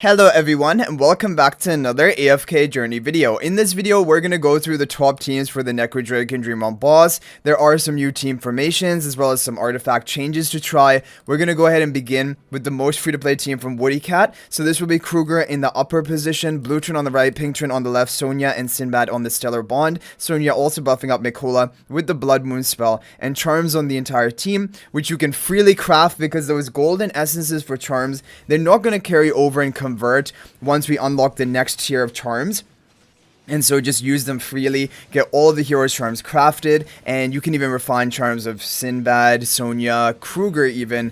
Hello everyone and welcome back to another AFK journey video. In this video we're going to go through the top teams for the Necrodrakon Dream Realm boss. There are some new team formations as well as some artifact changes to try. We're going to go ahead and begin with the most free to play team from Woody Cat. So this will be Kruger in the upper position, Blue Trin on the right, Pink Trin on the left, Sonya and Sinbad on the Stellar Bond. Sonya also buffing up Mikola with the Blood Moon spell and charms on the entire team, which you can freely craft because those golden essences for charms, they're not going to carry over and convert once we unlock the next tier of charms. And so just use them freely, get all of the heroes charms crafted, and you can even refine charms of Sinbad, Sonya, Kruger even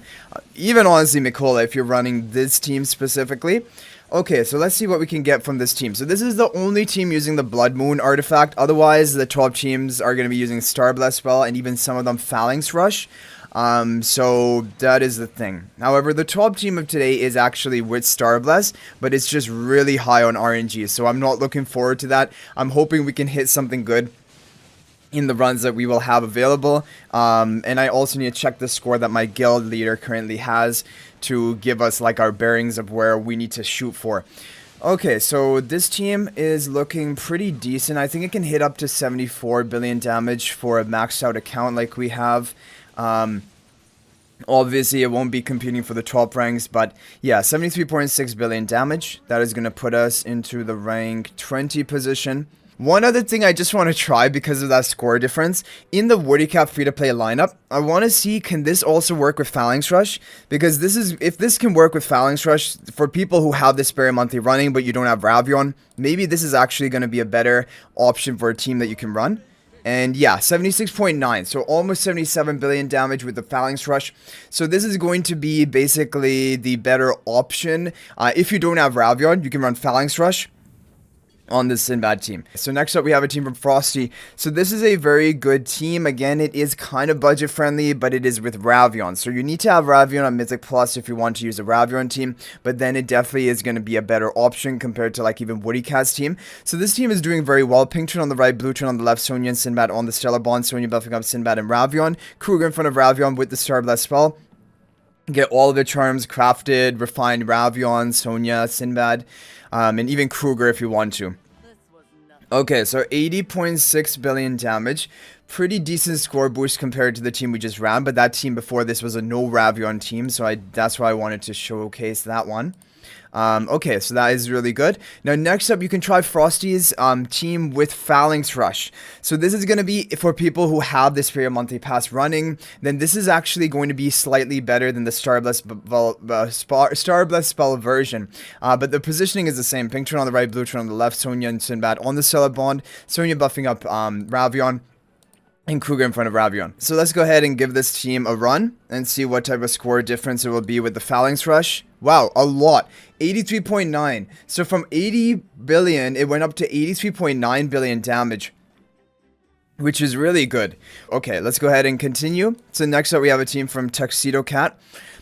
honestly Mikola if you're running this team specifically. Okay, so let's see what we can get from this team. So this is the only team using the Blood Moon artifact. Otherwise, the top teams are going to be using Starblast spell and even some of them Phalanxrush. So that is the thing. However, the top team of today is actually with Starblast, but it's just really high on RNG, so I'm not looking forward to that. I'm hoping we can hit something good in the runs that we will have available. And I also need to check the score that my guild leader currently has to give us like our bearings of where we need to shoot for. Okay, so this team is looking pretty decent. I think it can hit up to 74 billion damage for a maxed out account like we have. Obviously it won't be competing for the top ranks, but yeah, 73.6 billion damage. That is going to put us into the rank 20 position. One other thing I just want to try because of that score difference, in the Woody Cat free-to-play lineup, I want to see can this also work with Phalanxrush, because if this can work with Phalanxrush, for people who have this spare monthly running but you don't have Ravion, maybe this is actually going to be a better option for a team that you can run. And yeah, 76.9, so almost 77 billion damage with the Phalanxrush. So this is going to be basically the better option. If you don't have Ravion, you can run Phalanxrush on the Sinbad team. So next up we have a team from Frosty. So this is a very good team. Again, it is kind of budget friendly, but it is with Ravion. So you need to have Ravion on Mythic Plus if you want to use a Ravion team, but then it definitely is going to be a better option compared to like even Woody Cat's team. So this team is doing very well. Pink Trin on the right, Blue Trin on the left, Sonya and Sinbad on the Stellar Bond. Sonya buffing up Sinbad and Ravion. Kruger in front of Ravion with the Starblast spell. Get all of the charms crafted, refined Ravion, Sonya, Sinbad, and even Kruger if you want to. Okay, so 80.6 billion damage. Pretty decent score boost compared to the team we just ran, but that team before this was a no Ravion team, so that's why I wanted to showcase that one. Okay, so that is really good. Now, next up, you can try Frosty's team with Phalanxrush. So this is going to be for people who have this Spirit Monthly Pass running. Then this is actually going to be slightly better than the Starblast spell version. But the positioning is the same. Pink Trin on the right, Blue Trin on the left, Sonya and Sinbad on the Stellar Bond. Sonya buffing up Ravion. And Kruger in front of Ravion. So let's go ahead and give this team a run and see what type of score difference it will be with the Phalanxrush. Wow, a lot. 83.9. So from 80 billion, it went up to 83.9 billion damage, which is really good. Okay, let's go ahead and continue. So next up, we have a team from Tuxedo Cat.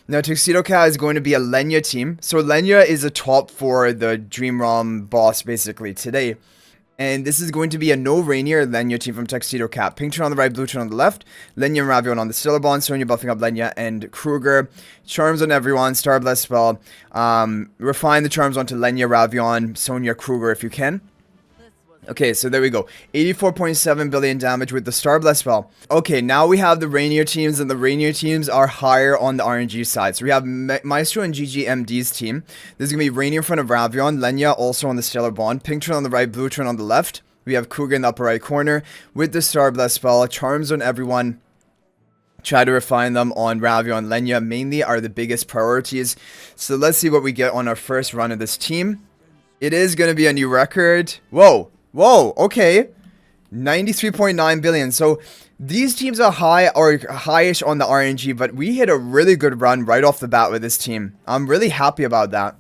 Now, Tuxedo Cat is going to be a Lenya team. So Lenya is a top for the Dream Realm boss, basically, today. And this is going to be a No-Reinier Lenya team from Tuxedo Cat. Pink Trin on the right, Blue Trin on the left. Lenya and Ravion on the Stellar Bond. Sonya buffing up Lenya and Kruger. Charms on everyone. Starblast spell. Refine the charms onto Lenya, Ravion, Sonya, Kruger if you can. Okay, so there we go. 84.7 billion damage with the Starblast spell. Okay, now we have the Reinier teams, and the Reinier teams are higher on the RNG side. So we have Maestro and GGMD's team. This is going to be Reinier in front of Ravion, Lenya also on the Stellar Bond, Pink Trin on the right, Blue Trin on the left. We have Kruger in the upper right corner with the Starblast spell. Charms on everyone. Try to refine them on Ravion and Lenya mainly are the biggest priorities. So let's see what we get on our first run of this team. It is going to be a new record. Whoa, okay. 93.9 billion. So these teams are high or highish on the RNG, but we hit a really good run right off the bat with this team. I'm really happy about that.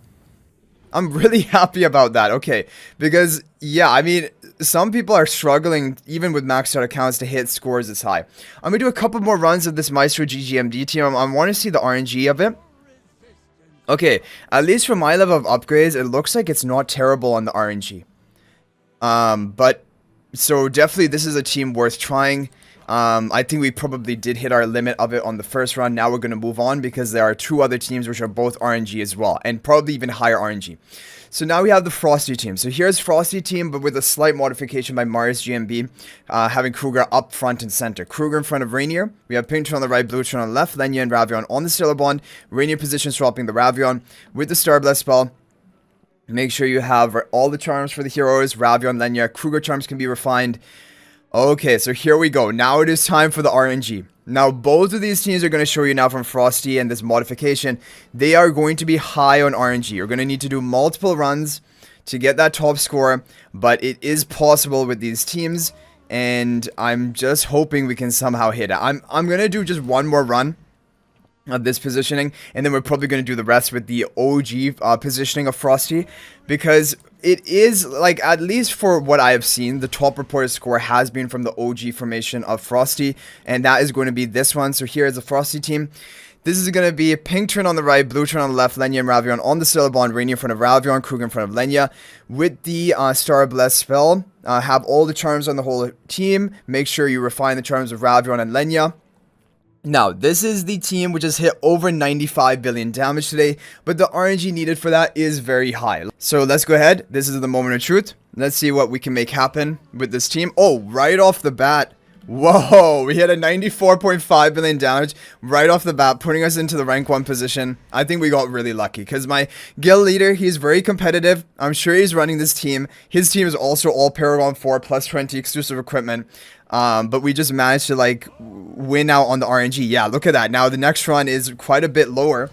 Okay, because yeah, I mean, some people are struggling even with maxed out accounts to hit scores this high. I'm gonna do a couple more runs of this Maestro GGMD team. I want to see the RNG of it. Okay, at least for my level of upgrades, it looks like it's not terrible on the RNG. But so definitely this is a team worth trying. I think we probably did hit our limit of it on the first run. Now we're going to move on because there are 2 other teams which are both RNG as well, and probably even higher RNG. So now we have the Frosty team. So here's Frosty team, but with a slight modification by Mars GMB, having Kruger up front and center. Kruger in front of Reinier. We have Pinkton on the right, Bluetron on the left, Lenya and Ravion on the Stellar Bond. Reinier position swapping the Ravion with the Star Bless spell. Make sure you have all the charms for the heroes. Ravion, Lenya, Kruger charms can be refined. Okay, so here we go. Now it is time for the RNG. Now, both of these teams are going to show you now from Frosty and this modification. They are going to be high on RNG. You're going to need to do multiple runs to get that top score, but it is possible with these teams, and I'm just hoping we can somehow hit it. I'm going to do just one more run of this positioning, and then we're probably going to do the rest with the OG positioning of Frosty, because it is, like, at least for what I have seen, the top reported score has been from the OG formation of Frosty, and that is going to be this one. So here is the Frosty team. This is going to be Pinkton on the right, Bluetron on the left, Lenya and Ravion on the Stellar Bond, Reinier in front of Ravion, Kruger in front of Lenya. With the Star Bless spell, have all the charms on the whole team. Make sure you refine the charms of Ravion and Lenya. Now, this is the team which has hit over 95 billion damage today, but the RNG needed for that is very high. So let's go ahead. This is the moment of truth. Let's see what we can make happen with this team. Oh, right off the bat. Whoa, we hit a 94.5 billion damage right off the bat, putting us into the rank 1 position. I think we got really lucky because my guild leader, he's very competitive. I'm sure he's running this team. His team is also all Paragon 4 plus 20 exclusive equipment. But we just managed to, like, win out on the RNG. Yeah, look at that. Now the next run is quite a bit lower,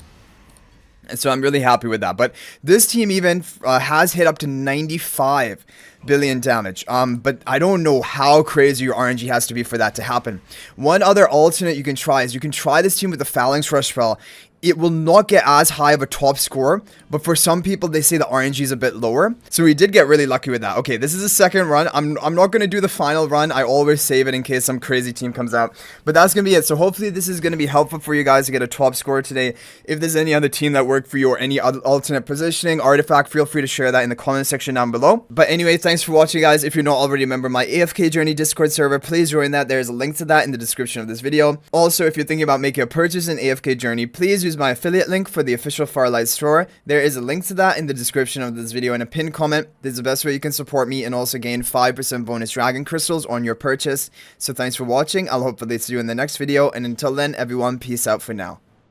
and so I'm really happy with that. But this team even has hit up to 95 billion damage. But I don't know how crazy your RNG has to be for that to happen. One other alternate you can try is you can try this team with the Phalanxrush spell. It will not get as high of a top score, but for some people, they say the RNG is a bit lower. So we did get really lucky with that. Okay, this is the second run. I'm not going to do the final run. I always save it in case some crazy team comes out. But that's going to be it. So hopefully this is going to be helpful for you guys to get a top score today. If there's any other team that worked for you or any other alternate positioning, artifact, feel free to share that in the comment section down below. But anyway, thanks for watching, guys. If you're not already a member of my AFK Journey Discord server, please join that. There's a link to that in the description of this video. Also, if you're thinking about making a purchase in AFK Journey, please use my affiliate link for the official Farlight store. There is a link to that in the description of this video and a pinned comment. This is the best way you can support me and also gain 5% bonus dragon crystals on your purchase. So thanks for watching. I'll hopefully see you in the next video, and until then, everyone, peace out for now.